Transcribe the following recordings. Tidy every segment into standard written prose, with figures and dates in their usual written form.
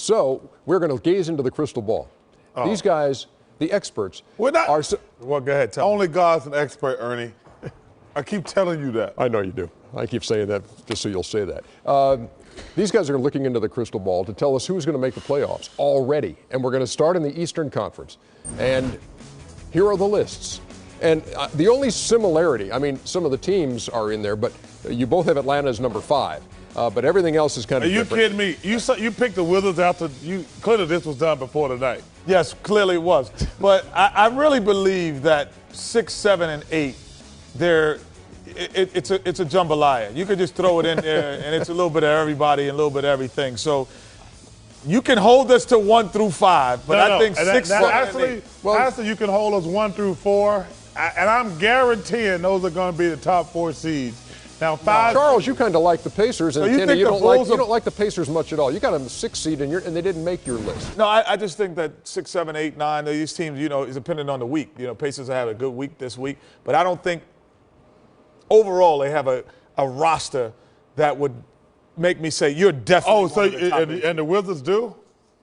So we're going to gaze into the crystal ball. These guys, the experts, We're not. are. Well, go ahead. Only God's an expert, Ernie. I keep telling you that. I know you do. I keep saying that just so you'll say that. These guys are looking into the crystal ball to tell us who's going to make the playoffs already. And we're going to start in the Eastern Conference. And here are the lists. And the only similarity, I mean, some of the teams are in there, but you both have Atlanta as number 5. But everything else is kind of different. Are you kidding me? You picked the Wizards after you. Clearly, this was done before tonight. Yes, clearly it was. But I really believe that 6, 7, and 8, it's a jambalaya. You could just throw it in there, and it's a little bit of everybody and a little bit of everything. So you can hold us to 1 through 5, but I think 6, 7, actually, and 8. Actually, you can hold us 1 through 4, and I'm guaranteeing those are going to be the top 4 seeds. Now, 5. Charles, you kind of like the Pacers, and So you Kenny, think you the don't Bulls like the Pacers much at all. You got them 6th seed, and they didn't make your list. No, I just think that 6, 7, 8, 9, these teams, is dependent on the week. Pacers have a good week this week, but I don't think overall they have a roster that would make me say you're definitely. Oh, so and the Wizards do?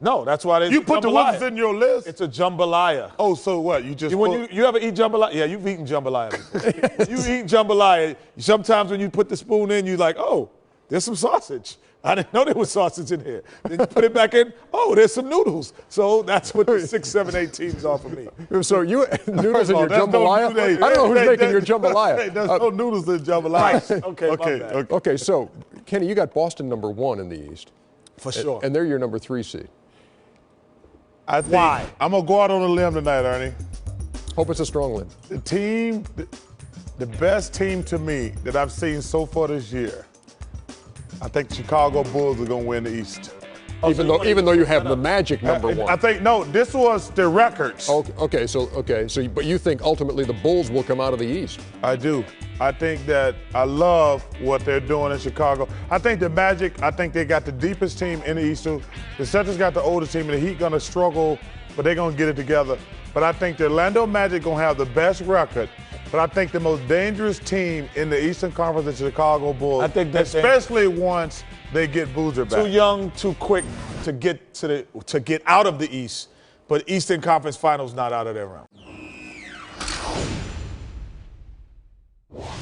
No, that's why You put the Wizards in your list? It's a jambalaya. Oh, so what? You just you ever eat jambalaya? Yeah, you've eaten jambalaya before. You eat jambalaya. Sometimes when you put the spoon in, you're like, oh, there's some sausage. I didn't know there was sausage in here. Then you put it back in, oh, there's some noodles. So that's what the 6, 7, 8 teams are for me. So you noodles in your jambalaya? I don't know who's making your jambalaya. Hey, there's no noodles in jambalaya. Okay. Okay, so, Kenny, you got Boston number 1 in the East. For sure. And they're your number 3 seed. Why? I'm going to go out on a limb tonight, Ernie. Hope it's a strong limb. The best team to me that I've seen so far this year, I think the Chicago Bulls are going to win the East. Even though you have the Magic number 1. I think, no, this was the records. Okay, but you think ultimately the Bulls will come out of the East? I do. I think that I love what they're doing in Chicago. I think the Magic, they got the deepest team in the East. The Celtics got the oldest team, and the Heat going to struggle, but they're going to get it together. But I think the Orlando Magic going to have the best record. But I think the most dangerous team in the Eastern Conference is the Chicago Bulls. I think that's especially once they get Boozer back. Too young, too quick to get out of the East, but Eastern Conference Finals not out of their realm.